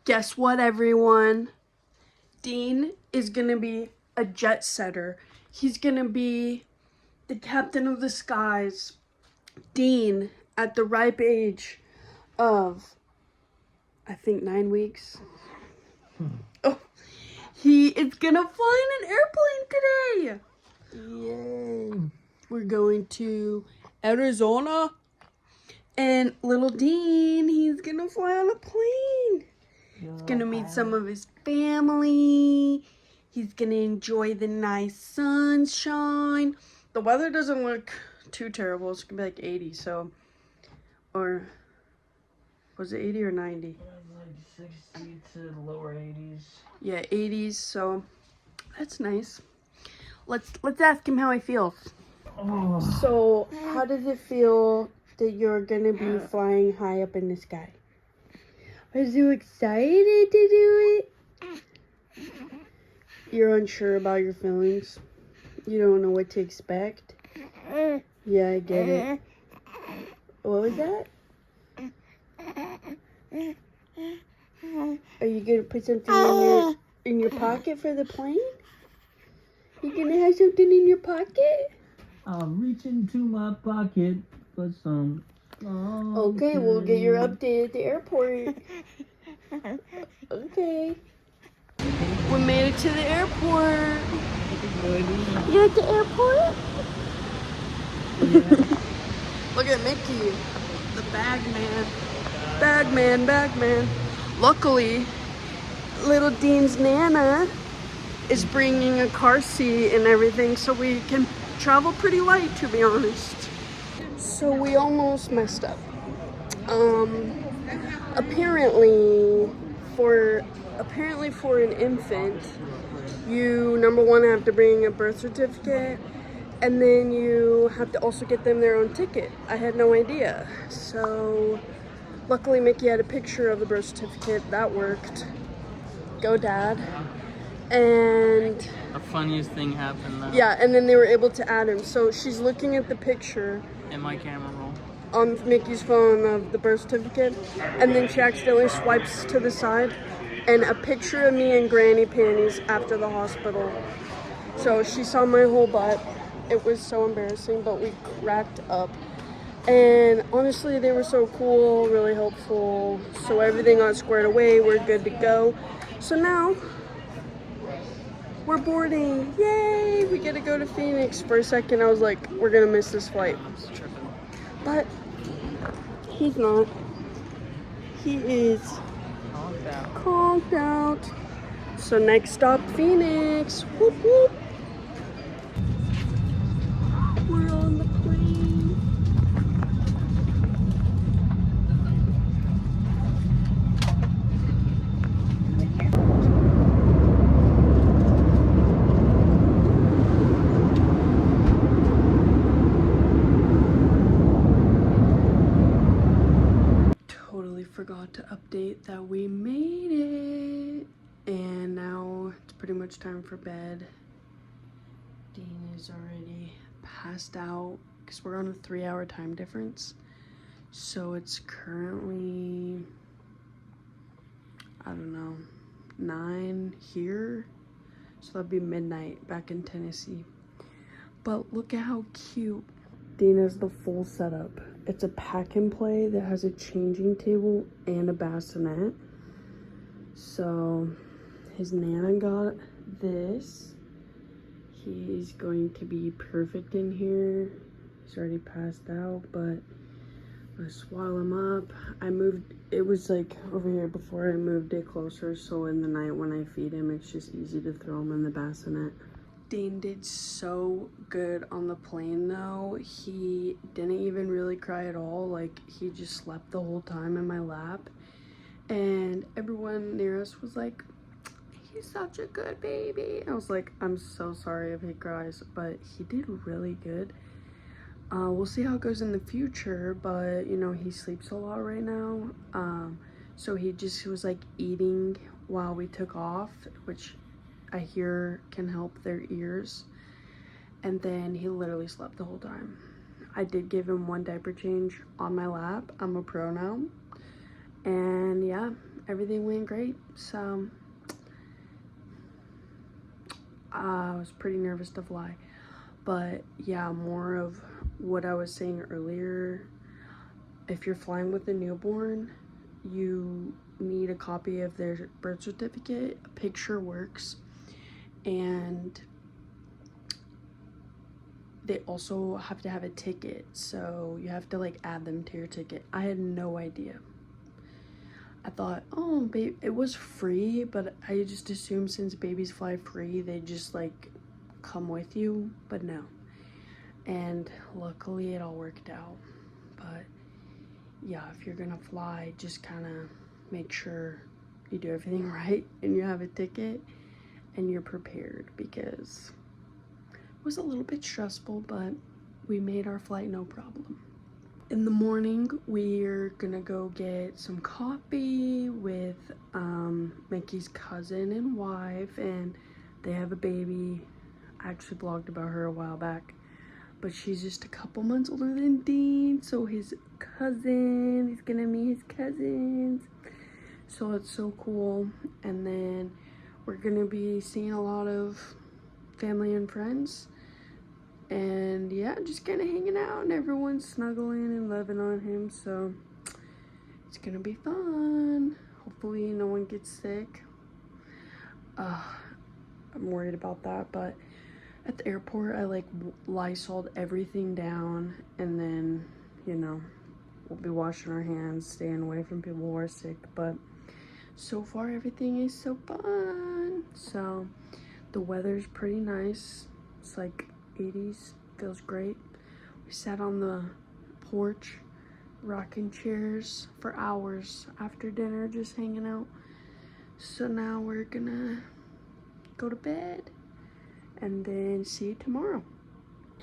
Guess what, everyone? Dean is gonna be a jet setter. He's gonna be the captain of the skies. Dean, at the ripe age of, I think, 9 weeks. Oh, he is gonna fly in an airplane today. Yay. We're going to Arizona. And little Dean, he's gonna fly on a plane. He's gonna meet some of his family. He's gonna enjoy the nice sunshine. The weather doesn't look too terrible. It's gonna be like 80, so. Or, was it 80 or 90? Like 60 to the lower 80s. Yeah, 80s, so that's nice. Let's ask him how he feels. Oh. So, how does it feel that you're gonna be flying high up in the sky? Are you excited to do it? You're unsure about your feelings. You don't know what to expect. Yeah, I get it. What was that? Are you gonna put something in your pocket for the plane? You gonna have something in your pocket? I'm reaching to my pocket for some. Okay, we'll get your update at the airport. Okay. We made it to the airport. You at the airport? Yeah. Look at Mickey, the bag man. Bag man. Luckily, little Dean's Nana is bringing a car seat and everything, so we can travel pretty light, to be honest. So we almost messed up. Apparently for an infant, you number one have to bring a birth certificate, and then you have to also get them their own ticket. I had no idea. So luckily Mickey had a picture of the birth certificate. That worked. Go Dad. And The funniest thing happened though. yeah, and then they were able to add him. So she's looking at the picture In my camera roll. on Mickey's phone of the birth certificate, and then she accidentally swipes to the side, and a picture of me in granny panties after the hospital. So she saw my whole butt. It was so embarrassing, but we cracked up. And honestly, they were so cool, really helpful. So everything got squared away. We're good to go. So now we're boarding. Yay! We get to go to Phoenix. For a second, I was like, we're gonna miss this flight. But he's not. He is conked out. So next stop, Phoenix. Whoop whoop. We're on the plane. Totally forgot to update that we made it. And now it's pretty much time for bed. Dean is already passed out because we're on a 3-hour time difference. So it's currently, I don't know, 9 here. So that'd be midnight back in Tennessee. But look at how cute. Dean has the full setup. It's a pack and play that has a changing table and a bassinet. So his Nana got this. He's going to be perfect in here. He's already passed out, but I'm gonna swaddle him up. It was like over here before I moved it closer, so in the night when I feed him, it's just easy to throw him in the bassinet. Dean did so good on the plane though. He didn't even really cry at all. Like, he just slept the whole time in my lap. And everyone near us was like, he's such a good baby. I was like, I'm so sorry if he cries, but he did really good. We'll see how it goes in the future, but you know, he sleeps a lot right now. So he just was like eating while we took off, which I hear can help their ears. And then he literally slept the whole time. I did give him one diaper change on my lap. I'm a pro now. And yeah, everything went great. So I was pretty nervous to fly. But yeah, more of what I was saying earlier. If you're flying with a newborn, you need a copy of their birth certificate. A picture works. And they also have to have a ticket, so you have to like add them to your ticket. I had no idea. I thought, oh, babe, it was free, but I just assumed since babies fly free, they just like come with you, but no. And luckily it all worked out. But yeah, if you're gonna fly, just kind of make sure you do everything right and you have a ticket and you're prepared, because it was a little bit stressful, but we made our flight no problem. In the morning, we're gonna go get some coffee with Mickey's cousin and wife, and they have a baby. I actually blogged about her a while back, but she's just a couple months older than Dean, so he's gonna meet his cousins. So it's so cool. And then we're gonna be seeing a lot of family and friends. And yeah, just kind of hanging out, and everyone's snuggling and loving on him. So it's gonna be fun. Hopefully no one gets sick. I'm worried about that, but at the airport I like Lysoled everything down, and then, you know, we'll be washing our hands, staying away from people who are sick. But so far everything is so fun. So the weather's pretty nice. It's like 80s, feels great. We sat on the porch rocking chairs for hours after dinner, just hanging out. So now we're gonna go to bed and then see you tomorrow.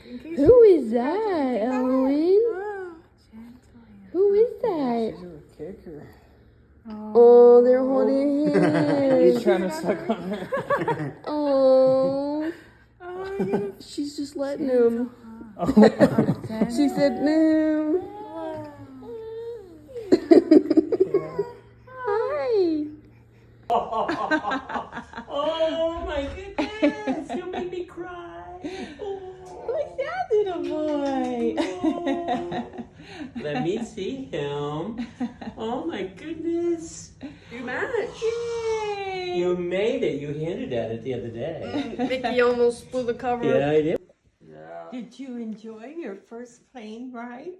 Who is that, Ellen? Who is that? She's a kicker. Oh, they're holding hands. He's trying to suck on her. Oh. She's just letting him. She said no. Hi. Oh my goodness! You'll make me cry. Who's that little boy? Let me see him. Oh my goodness! You match. Yay! You made it. You hinted at it the other day. Mickey almost blew the cover. Yeah, I did. Did you enjoy your first plane ride?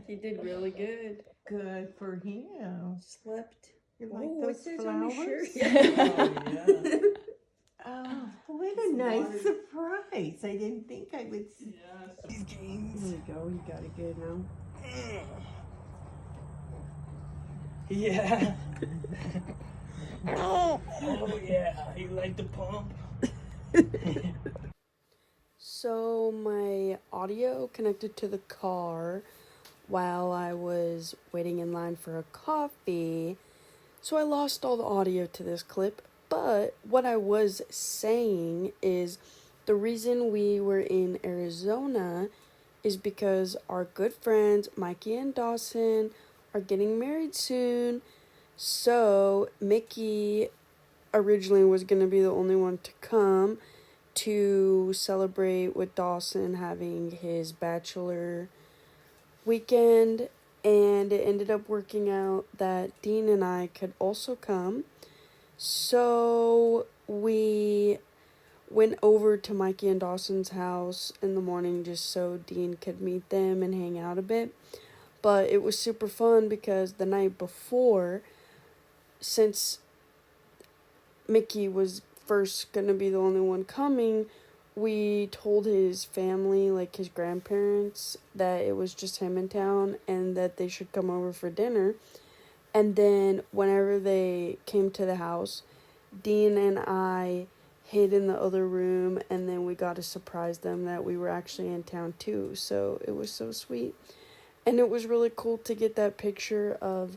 He did really good. Good for him. Slept. You like what's those this on your flowers? shirt? Oh, what a nice surprise. I didn't think I would see these There games. you go. You got it good now. Yeah. Oh yeah, you like the pump? So my audio connected to the car while I was waiting in line for a coffee. So I lost all the audio to this clip. But what I was saying is the reason we were in Arizona is because our good friends Mikey and Dawson are getting married soon. So Mickey originally was going to be the only one to come to celebrate with Dawson having his bachelor weekend, and it ended up working out that Dean and I could also come. So we went over to Mikey and Dawson's house in the morning just so Dean could meet them and hang out a bit. But it was super fun because the night before, since Mickey was first gonna be the only one coming, we told his family, like his grandparents, that it was just him in town and that they should come over for dinner. And then whenever they came to the house, Dean and I hid in the other room, and then we got to surprise them that we were actually in town too. So it was so sweet. And it was really cool to get that picture of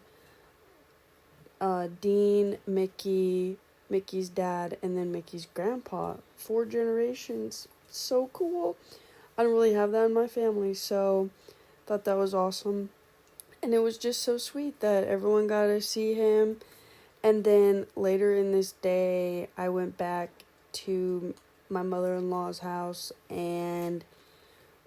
Dean, Mickey, Mickey's dad, and then Mickey's grandpa. 4 generations. So cool. I don't really have that in my family, so thought that was awesome. And it was just so sweet that everyone got to see him And then later in this day, I went back to my mother-in-law's house and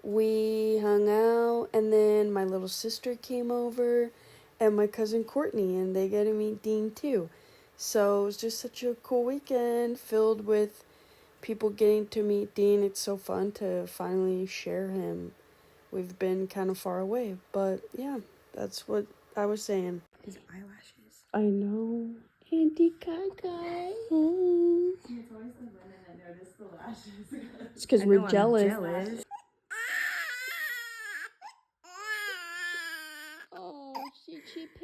we hung out, and then my little sister came over and my cousin Courtney, and they got to meet Dean too. So it was just such a cool weekend filled with people getting to meet Dean. It's so fun to finally share him. We've been kind of far away, but yeah, that's what I was saying. His eyelashes. I know. Auntie Kaka. It's always the women that notice the lashes. It's because we're jealous. Oh, she pinched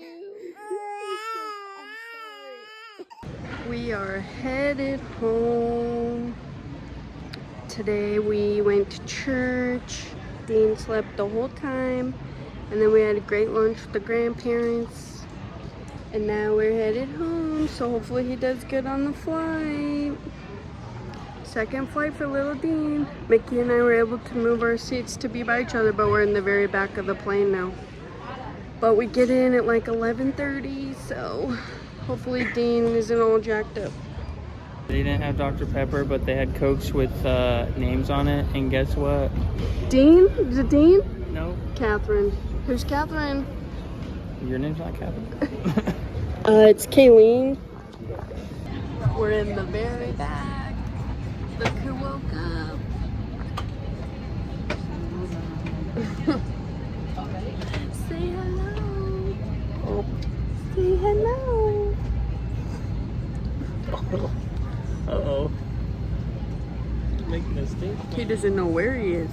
you. I'm sorry. We are headed home. Today we went to church. Dean slept the whole time. And then we had a great lunch with the grandparents. And now we're headed home. So hopefully he does good on the flight. Second flight for little Dean. Mickey and I were able to move our seats to be by each other, but we're in the very back of the plane now. But we get in at like 11:30, so hopefully Dean isn't all jacked up. They didn't have Dr. Pepper, but they had Cokes with names on it. And guess what? Dean? Is it Dean? No. Catherine. Who's Catherine? Your name's not Catherine? It's Kayleen. We're in the very back. Look who woke up. Say hello. Oh. Say hello. Uh-oh. Making a stink. He doesn't know where he is.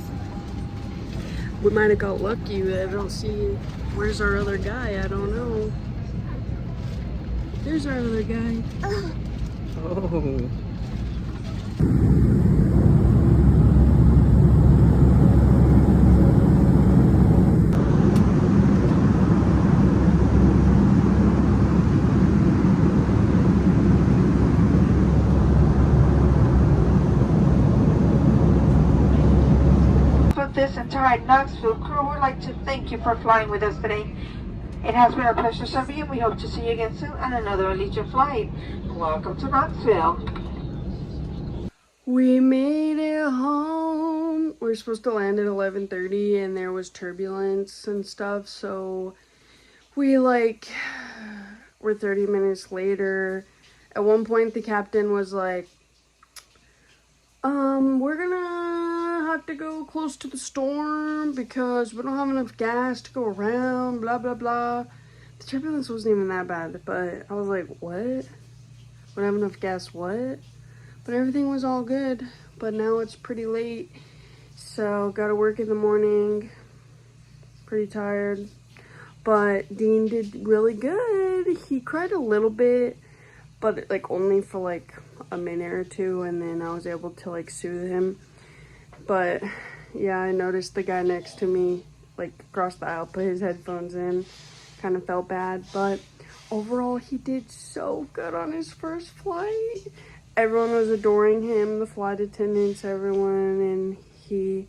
We might have got lucky. I don't see. Where's our other guy? I don't know. There's our other guy. Oh. This entire Knoxville crew would like to thank you for flying with us today. It has been a pleasure serving you. We hope to see you again soon on another Allegiant flight. Welcome to Knoxville. We made it home. We were supposed to land at 11:30 and there was turbulence and stuff, so we we're 30 minutes later. At one point the captain was like, we're gonna have to go close to the storm because we don't have enough gas to go around, blah blah blah. The turbulence wasn't even that bad, but I was like, what? We don't have enough gas, what? But everything was all good. But now it's pretty late, so gotta work in the morning. Pretty tired. But Dean did really good. He cried a little bit, but only for a minute or two, and then I was able to soothe him. But yeah, I noticed the guy next to me across the aisle put his headphones in. Kind of felt bad, but overall he did so good on his first flight. Everyone was adoring him, the flight attendants, everyone, and he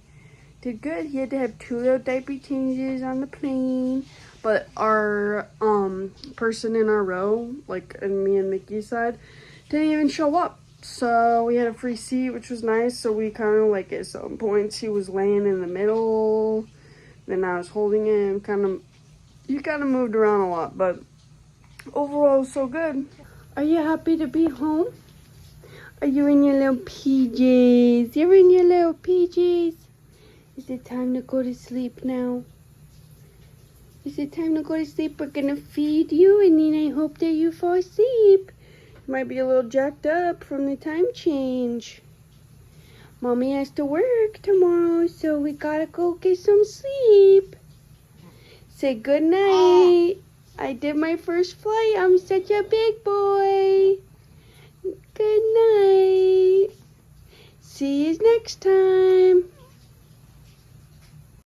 did good. He had to have 2 little diaper changes on the plane, but our person in our row, in me and Mickey's side, didn't even show up. So we had a free seat, which was nice. So we kind of at some points he was laying in the middle, then I was holding him. He kind of moved around a lot, but overall so good. Are you happy to be home? Are you in your little PJs? You're in your little PJs. Is it time to go to sleep now? Is it time to go to sleep? We're gonna feed you, and then I hope that you fall asleep. You might be a little jacked up from the time change. Mommy has to work tomorrow, so we gotta go get some sleep. Say good night. I did my first flight. I'm such a big boy. Good night. See you next time.